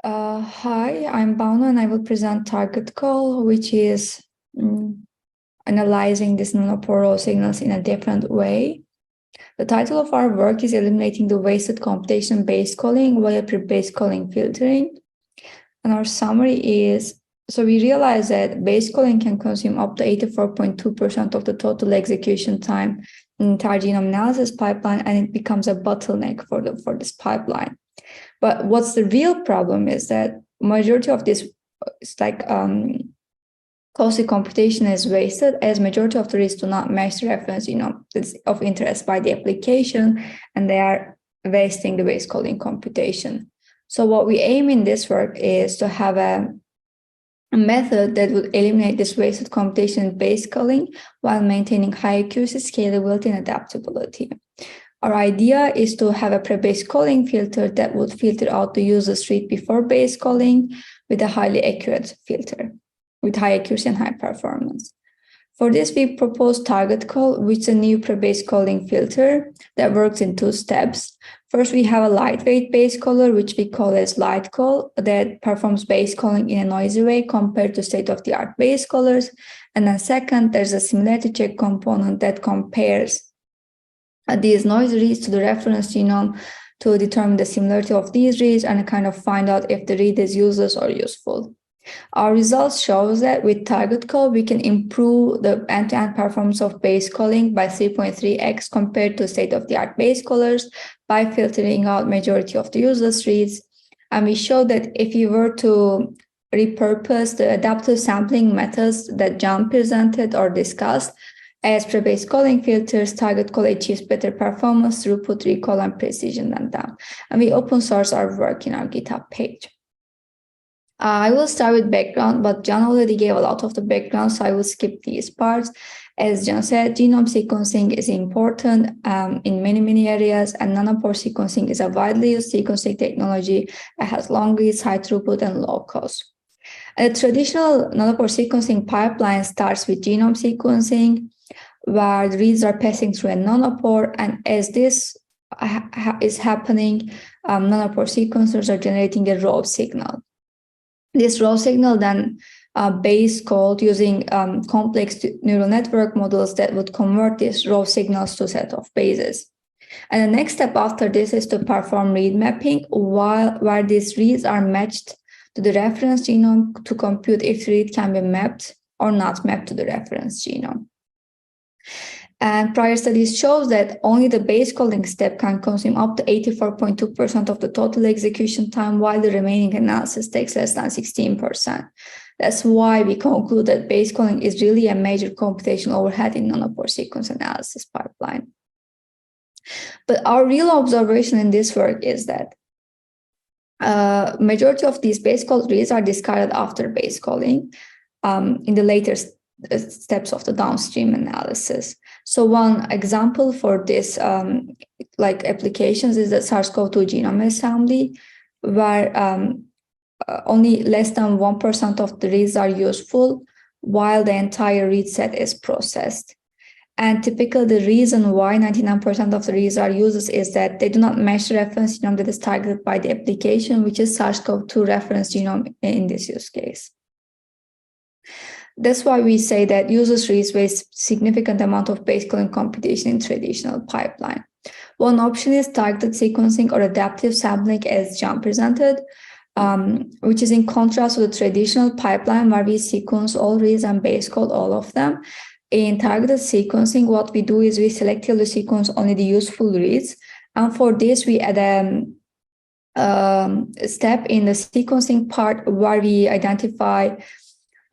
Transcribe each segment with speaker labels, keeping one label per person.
Speaker 1: Hi, I'm Banu and I will present TargetCall, which is analyzing these nanopore signals in a different way. The title of our work is Eliminating the Wasted Computation Base Calling via Pre-Base Calling Filtering. And our summary is, so we realize that base calling can consume up to 84.2% of the total execution time in entire genome analysis pipeline, and it becomes a bottleneck for this pipeline. But what's the real problem is that majority of this costly computation is wasted, as majority of the reads do not match the reference of interest by the application, and they are wasting the base calling computation. So what we aim in this work is to have a method that would eliminate this wasted computation in base calling while maintaining high accuracy, scalability, and adaptability. Our idea is to have a pre-base calling filter that would filter out the user's read before base calling with a highly accurate filter, with high accuracy and high performance. For this, we propose TargetCall, which is a new pre-base calling filter that works in two steps. First, we have a lightweight base caller, which we call as light call, that performs base calling in a noisy way compared to state-of-the-art base callers. And then second, there's a similarity check component that compares these noise reads to the reference genome to determine the similarity of these reads and kind of find out if the read is useless or useful. Our results show that with TargetCall, we can improve the end-to-end performance of base calling by 3.3x compared to state-of-the-art base callers by filtering out majority of the user's reads. And we show that if you were to repurpose the adaptive sampling methods that John presented or discussed as pre-base calling filters, TargetCall achieves better performance, throughput, recall, and precision than them. And we open source our work in our GitHub page. I will start with background, but John already gave a lot of the background, so I will skip these parts. As John said, genome sequencing is important in many areas, and nanopore sequencing is a widely used sequencing technology that has long reads, high throughput, and low cost. A traditional nanopore sequencing pipeline starts with genome sequencing, where the reads are passing through a nanopore, and as this is happening, nanopore sequencers are generating a raw signal. This raw signal then base called using complex neural network models that would convert these raw signals to a set of bases. And the next step after this is to perform read mapping, where these reads are matched to the reference genome to compute if the read can be mapped or not mapped to the reference genome. And prior studies shows that only the base calling step can consume up to 84.2% of the total execution time, while the remaining analysis takes less than 16%. That's why we conclude that base calling is really a major computational overhead in nanopore sequence analysis pipeline. But our real observation in this work is that majority of these base call reads are discarded after base calling in the later steps of the downstream analysis. So one example for this applications is the SARS-CoV-2 genome assembly, where only less than 1% of the reads are useful, while the entire read set is processed. And typically the reason why 99% of the reads are used is that they do not match the reference genome that is targeted by the application, which is SARS-CoV-2 reference genome in this use case. That's why we say that users reads waste significant amount of base calling computation in traditional pipeline. One option is targeted sequencing or adaptive sampling, as John presented, which is in contrast to the traditional pipeline where we sequence all reads and base call all of them. In targeted sequencing, what we do is we selectively sequence only the useful reads. And for this, we add a step in the sequencing part where we identify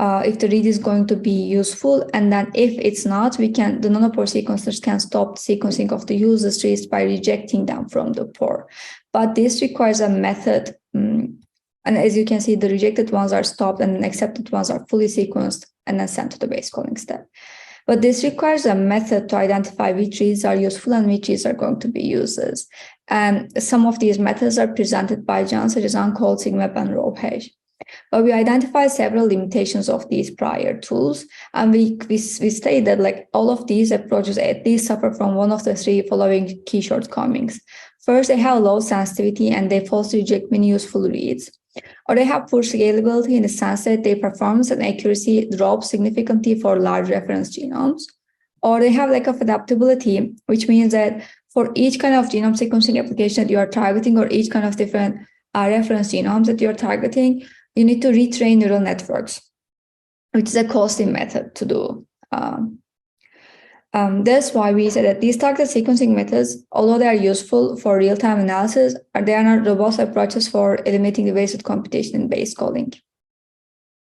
Speaker 1: if the read is going to be useful, and then if it's not, the nanopore sequencers can stop the sequencing of the user's reads by rejecting them from the pore. But this requires a method, and as you can see, the rejected ones are stopped and the accepted ones are fully sequenced and then sent to the base calling step. But this requires a method to identify which reads are useful and which reads are going to be useless. And some of these methods are presented by John, such as uncalled, sigmap, and RowHammer. But we identify several limitations of these prior tools, and we state that all of these approaches at least suffer from one of the three following key shortcomings. First, they have low sensitivity and they falsely reject many useful reads. or they have poor scalability in the sense that their performance and accuracy drop significantly for large reference genomes, or they have lack of adaptability, which means that for each kind of genome sequencing application that you are targeting, or each kind of different reference genomes that you're targeting, you need to retrain neural networks, which is a costly method to do. That's why we say that these targeted sequencing methods, although they are useful for real-time analysis, they are not robust approaches for eliminating the wasted computation in base calling.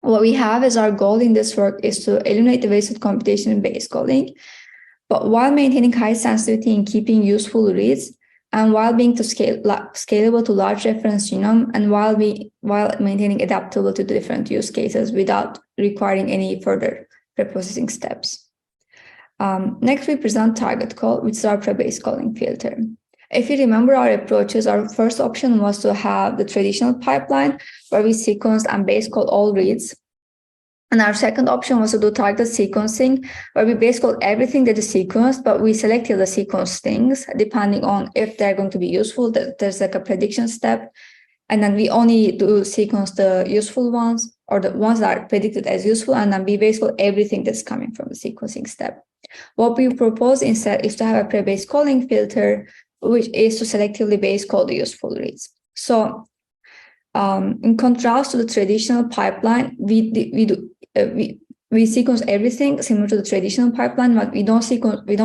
Speaker 1: What we have as our goal in this work is to eliminate the wasted computation in base calling, but while maintaining high sensitivity in keeping useful reads, and while being scalable to large reference genome, and while maintaining adaptability to different use cases without requiring any further preprocessing steps. Next, we present TargetCall, which is our pre-base calling filter. If you remember our approaches, our first option was to have the traditional pipeline where we sequence and base call all reads. And our second option was to do targeted sequencing, where we base call everything that is sequenced, but we selected the sequence things depending on if they're going to be useful. There's like a prediction step. And then we only do sequence the useful ones, or the ones that are predicted as useful, and then we base call everything that's coming from the sequencing step. What we propose instead is to have a pre-base calling filter, which is to selectively base call the useful reads. So in contrast to the traditional pipeline, we sequence everything similar to the traditional pipeline, but we don't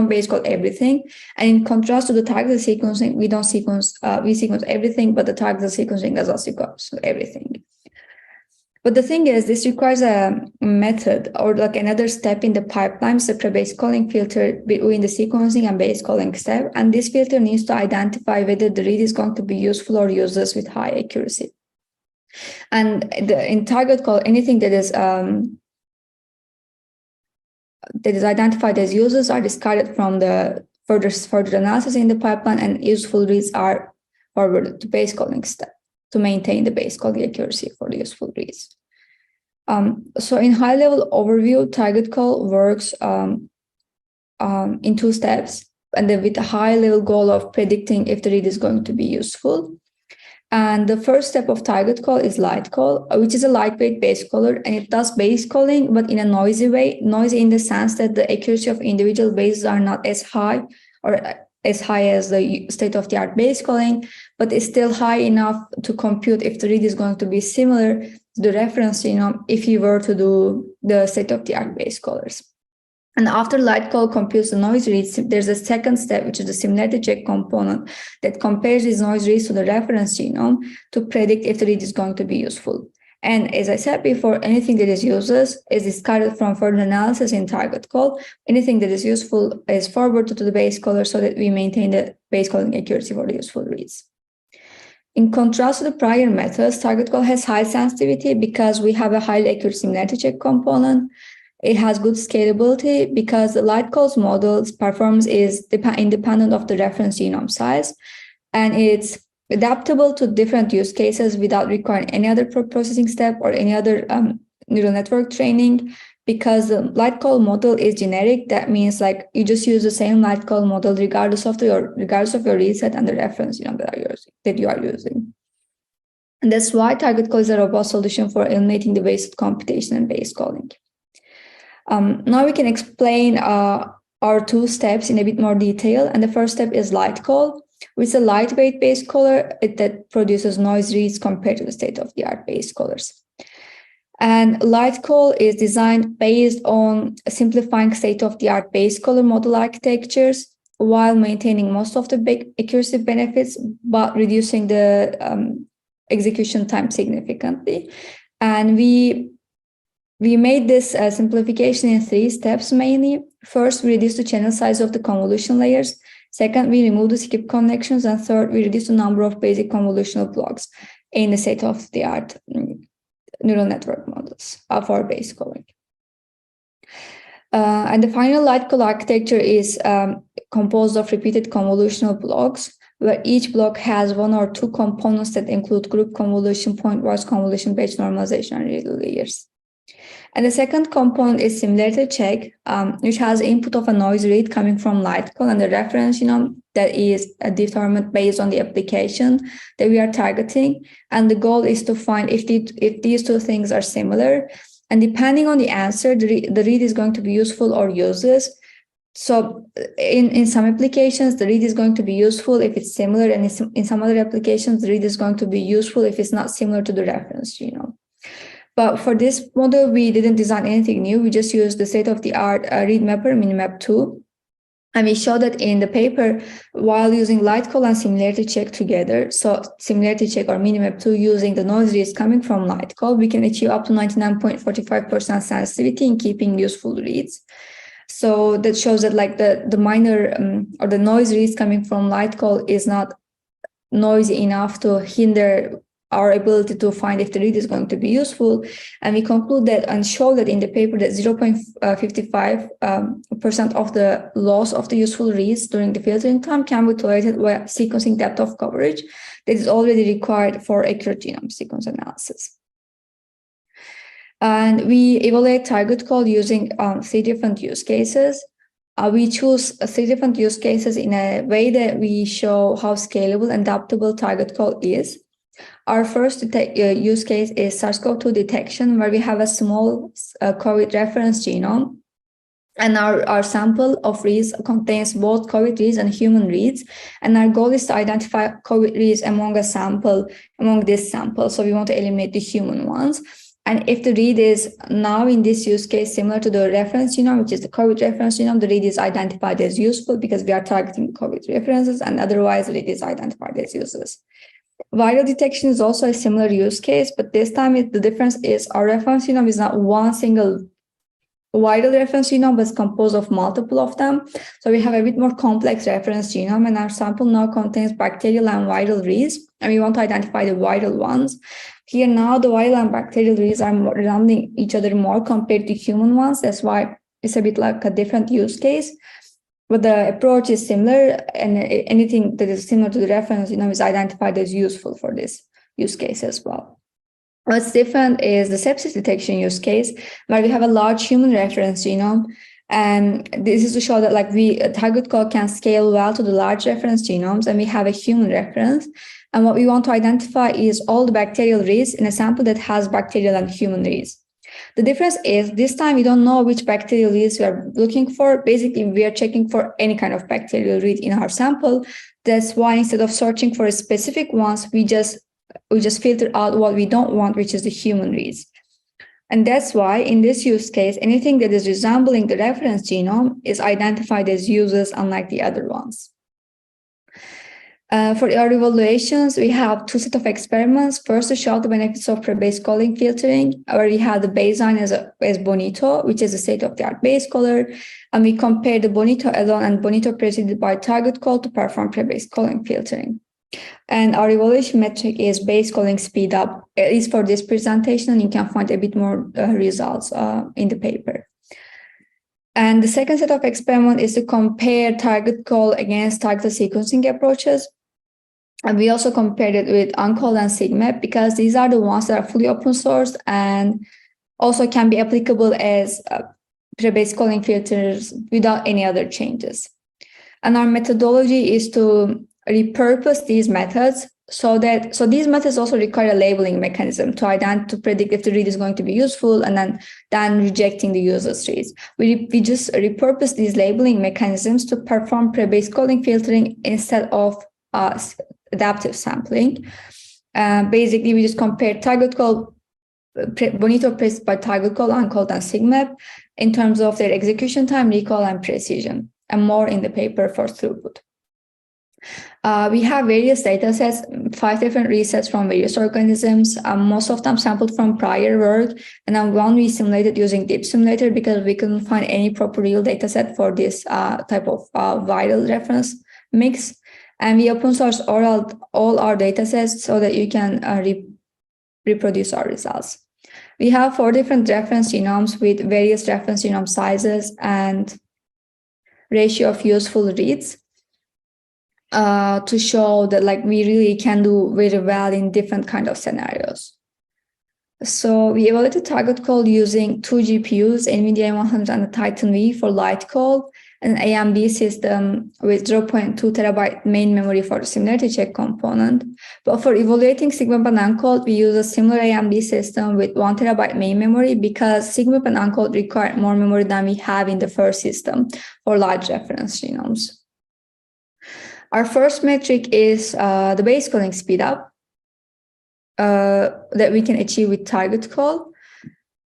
Speaker 1: base call everything. And in contrast to the targeted sequencing, we sequence everything, but the targeted sequencing does not sequence everything. But the thing is, this requires a method or like another step in the pipeline, the pre-base calling filter between the sequencing and base calling step. And this filter needs to identify whether the read is going to be useful or useless with high accuracy. And in TargetCall, anything that is identified as users are discarded from the further analysis in the pipeline, and useful reads are forwarded to base calling step to maintain the base calling accuracy for the useful reads. So in high-level overview, TargetCall works in two steps, and then with a high-level goal of predicting if the read is going to be useful. And the first step of TargetCall is LightCall, which is a lightweight base caller, and it does base calling, but in a noisy way. Noisy in the sense that the accuracy of individual bases are not as high as the state-of-the-art base calling, but it's still high enough to compute if the read is going to be similar to the reference genome if you were to do the state-of-the-art base callers. And after LightCall computes the noise reads, there's a second step, which is the similarity check component that compares these noise reads to the reference genome to predict if the read is going to be useful. And as I said before, anything that is useless is discarded from further analysis in TargetCall. Anything that is useful is forwarded to the base caller so that we maintain the base calling accuracy for the useful reads. In contrast to the prior methods, TargetCall has high sensitivity because we have a highly accurate similarity check component. It has good scalability because the LightCall's model's performance is independent of the reference genome size, and it's adaptable to different use cases without requiring any other processing step or any other neural network training, because the LightCall model is generic. That means like you just use the same LightCall model regardless of your read set and the reference genome that you are using. And that's why TargetCall is a robust solution for eliminating the wasted computation and base calling. Now we can explain our two steps in a bit more detail. And the first step is LightCall, which is a lightweight base caller that produces noise reads compared to the state-of-the-art base callers. And LightCall is designed based on simplifying state-of-the-art base caller model architectures while maintaining most of the big accuracy benefits, but reducing the execution time significantly. And we made this simplification in 3 steps mainly. First, we reduced the channel size of the convolution layers. Second, we removed the skip connections. And third, we reduced the number of basic convolutional blocks in the state-of-the-art neural network models for base calling. And the final LightCall architecture is composed of repeated convolutional blocks, where each block has 1 or 2 components that include group convolution, pointwise convolution, batch normalization, and real layers. And the second component is similarity check, which has input of a noise read coming from LightCall and the reference genome that is determined based on the application that we are targeting. And the goal is to find if these two things are similar. And depending on the answer, the read is going to be useful or useless. So in some applications, the read is going to be useful if it's similar, and in some other applications, the read is going to be useful if it's not similar to the reference genome. But for this model, we didn't design anything new. We just used the state-of-the-art read mapper, Minimap 2. And we showed that in the paper while using LightCall and similarity check together. So similarity check or Minimap 2 using the noise reads coming from LightCall, we can achieve up to 99.45% sensitivity in keeping useful reads. So that shows that like the minor or the noise reads coming from LightCall is not noisy enough to hinder our ability to find if the read is going to be useful. And we conclude that and show that in the paper that 0.55% of the loss of the useful reads during the filtering time can be tolerated by sequencing depth of coverage that is already required for accurate genome sequence analysis. And we evaluate TargetCall using 3 different use cases. We choose 3 different use cases in a way that we show how scalable and adaptable TargetCall is. Our first use case is SARS-CoV-2 detection, where we have a small COVID reference genome. And our sample of reads contains both COVID reads and human reads. And our goal is to identify COVID reads among this sample. So we want to eliminate the human ones. And if the read is now in this use case similar to the reference genome, which is the COVID reference genome, the read is identified as useful because we are targeting COVID references, and otherwise the read is identified as useless. Viral detection is also a similar use case, but this time the difference is our reference genome is not one single viral reference genome, but it's composed of multiple of them. So we have a bit more complex reference genome, and our sample now contains bacterial and viral reads, and we want to identify the viral ones. Here now, the viral and bacterial reads are resembling each other more compared to human ones. That's why it's a bit like a different use case. But the approach is similar, and anything that is similar to the reference genome is identified as useful for this use case as well. What's different is the sepsis detection use case, where we have a large human reference genome. And this is to show that like TargetCall can scale well to the large reference genomes, and we have a human reference. And what we want to identify is all the bacterial reads in a sample that has bacterial and human reads. The difference is this time we don't know which bacterial reads we are looking for. Basically, we are checking for any kind of bacterial read in our sample. That's why instead of searching for specific ones, we just filter out what we don't want, which is the human reads. And that's why in this use case, anything that is resembling the reference genome is identified as useless, unlike the other ones. For our evaluations, we have 2 sets of experiments. First, to show the benefits of pre-base calling filtering, where we have the baseline as Bonito, which is a state-of-the-art base caller, and we compare the Bonito alone and Bonito preceded by TargetCall to perform pre-base calling filtering. And our evaluation metric is base calling speed up, at least for this presentation, and you can find a bit more results in the paper. And the second set of experiment is to compare TargetCall against targeted sequencing approaches. And we also compared it with OnCall and SIGMAP because these are the ones that are fully open source and also can be applicable as pre-base calling filters without any other changes. And our methodology is to repurpose these methods so these methods also require a labeling mechanism to predict if the read is going to be useful and then rejecting the useless reads. We just repurpose these labeling mechanisms to perform pre-base calling filtering instead of adaptive sampling. Basically, we just compare TargetCall, Bonito pressed by TargetCall, OnCall, and SIGMAP in terms of their execution time, recall, and precision, and more in the paper for throughput. We have various data sets, 5 different resets from various organisms, most of them sampled from prior work, and then one we simulated using Deep Simulator because we couldn't find any proper real data set for this type of viral reference mix. And we open source all our data sets so that you can reproduce our results. We have 4 different reference genomes with various reference genome sizes and ratio of useful reads. To show that like we really can do very well in different kind of scenarios. So we evaluated TargetCall using 2 GPUs, NVIDIA A100 and the Titan V for light call, and an AMD system with 0.2 terabyte main memory for the similarity check component. But for evaluating SigmaP and uncode, we use a similar AMD system with 1 terabyte main memory because SigmaP and uncode require more memory than we have in the first system for large reference genomes. Our first metric is the base calling speedup that we can achieve with TargetCall.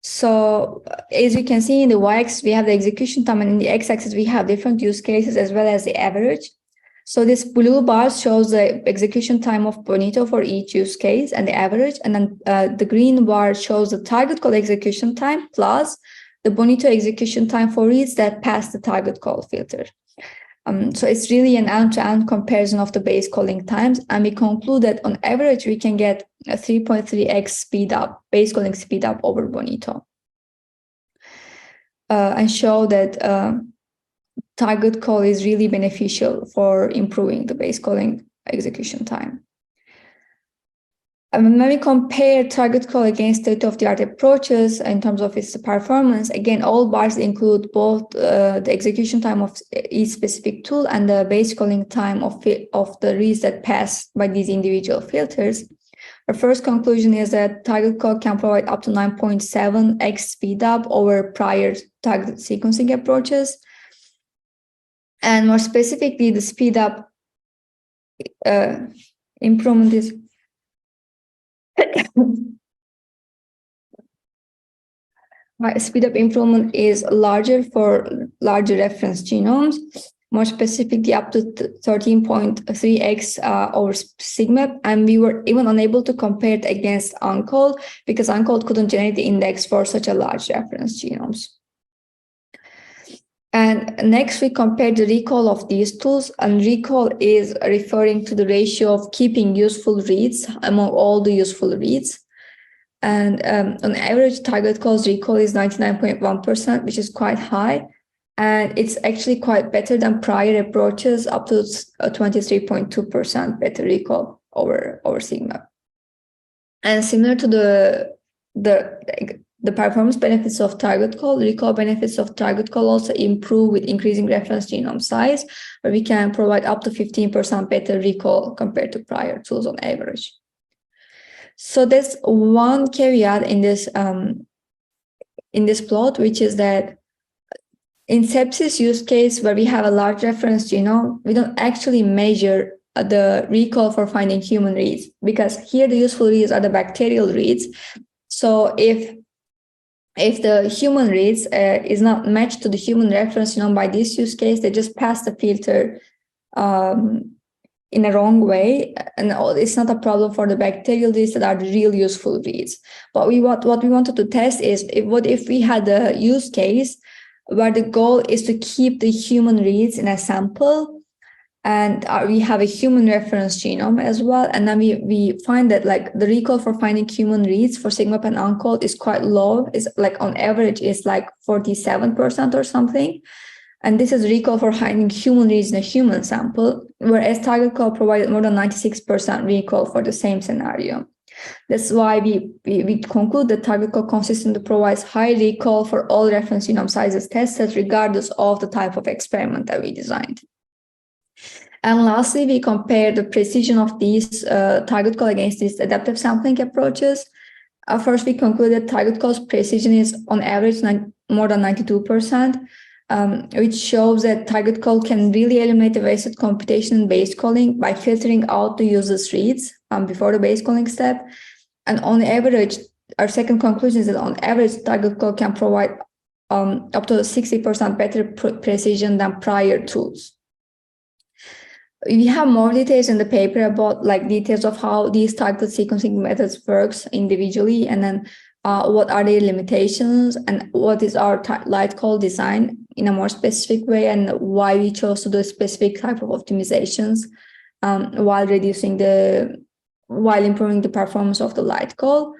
Speaker 1: So as you can see in the y-axis, we have the execution time, and in the x-axis, we have different use cases as well as the average. So this blue bar shows the execution time of Bonito for each use case and the average. And then the green bar shows the TargetCall execution time plus the Bonito execution time for reads that pass the TargetCall filter. So it's really an end-to-end comparison of the base calling times. And we conclude that on average, we can get a 3.3x speed up, base calling speed up over Bonito. And show that TargetCall is really beneficial for improving the base calling execution time. And when we compare TargetCall against state-of-the-art approaches in terms of its performance, again, all bars include both the execution time of each specific tool and the base calling time of the reads that pass by these individual filters. Our first conclusion is that TargetCall can provide up to 9.7x speed up over prior target sequencing approaches. And more specifically, the speed up improvement is speed up improvement is larger for larger reference genomes, more specifically up to 13.3x over SigmaP, and we were even unable to compare it against uncode because uncode couldn't generate the index for such a large reference genomes. And next, we compared the recall of these tools, and recall is referring to the ratio of keeping useful reads among all the useful reads. And on average, TargetCall's recall is 99.1%, which is quite high. And it's actually quite better than prior approaches, up to 23.2% better recall over SigmaP. And similar to the performance benefits of TargetCall, recall benefits of TargetCall also improve with increasing reference genome size, where we can provide up to 15% better recall compared to prior tools on average. So there's one caveat in this plot, which is that in sepsis use case where we have a large reference genome, we don't actually measure the recall for finding human reads, because here the useful reads are the bacterial reads. So if the human reads is not matched to the human reference genome by this use case, they just pass the filter in a wrong way, and it's not a problem for the bacterial reads that are the real useful reads. But what we wanted to test is what if we had a use case where the goal is to keep the human reads in a sample, and we have a human reference genome as well, and then we find that like the recall for finding human reads for SigmaP and uncode is quite low. It's like on average is like 47% or something. And this is recall for finding human reads in a human sample, whereas TargetCall provided more than 96% recall for the same scenario. That's why we conclude that TargetCall consistently provides high recall for all reference genome sizes tested, regardless of the type of experiment that we designed. And lastly, we compare the precision of these TargetCall against these adaptive sampling approaches. First, we concluded TargetCall's precision is on average more than 92%. Which shows that TargetCall can really eliminate the wasted computation in base calling by filtering out the user's reads before the base calling step. And on average, our second conclusion is that on average, TargetCall can provide up to 60% better precision than prior tools. We have more details in the paper about like details of how these targeted sequencing methods works individually, and then what are their limitations, and what is our light call design in a more specific way, and why we chose to do a specific type of optimizations while improving the performance of the light call.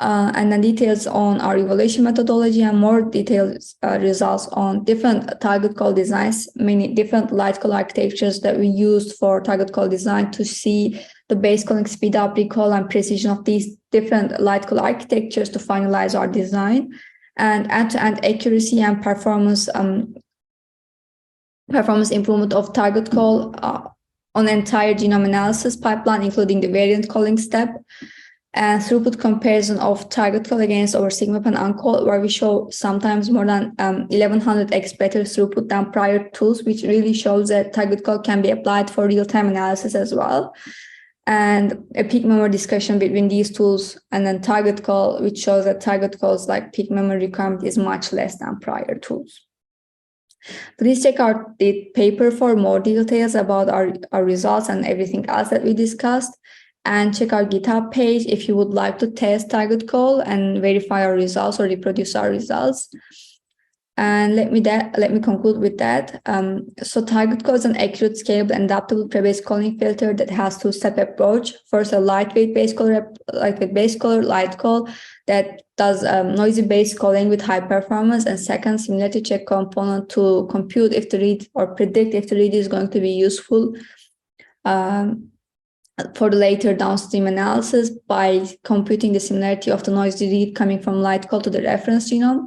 Speaker 1: and then details on our evaluation methodology and more detailed results on different target call designs, many different light call architectures that we used for target call design to see the base calling speed up, recall, and precision of these different light call architectures to finalize our design, and end-to-end accuracy and performance improvement of target call on entire genome analysis pipeline, including the variant calling step, and throughput comparison of target call against our sigma-pen uncall, where we show sometimes more than 1100x better throughput than prior tools, which really shows that target call can be applied for real-time analysis as well. And a peak memory discussion between these tools and then target call, which shows that target calls like peak memory requirement is much less than prior tools. Please check out the paper for more details about our results and everything else that we discussed. And check our GitHub page if you would like to test target call and verify our results or reproduce our results. And let me conclude with that. So target call is an accurate, scalable, and adaptable pre-base calling filter that has two-step approach. First, a lightweight base caller light call that does noisy base calling with high performance, and second, similarity check component to compute if the read or predict if the read is going to be useful for the later downstream analysis by computing the similarity of the noisy read coming from light call to the reference genome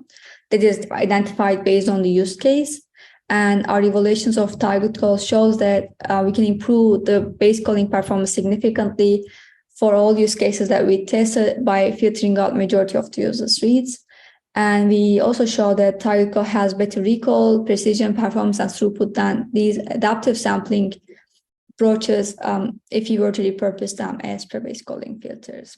Speaker 1: that is identified based on the use case. And our evaluations of target call shows that we can improve the base calling performance significantly for all use cases that we tested by filtering out majority of the users' reads. And we also show that target call has better recall, precision, performance, and throughput than these adaptive sampling approaches if you were to repurpose them as pre-base calling filters.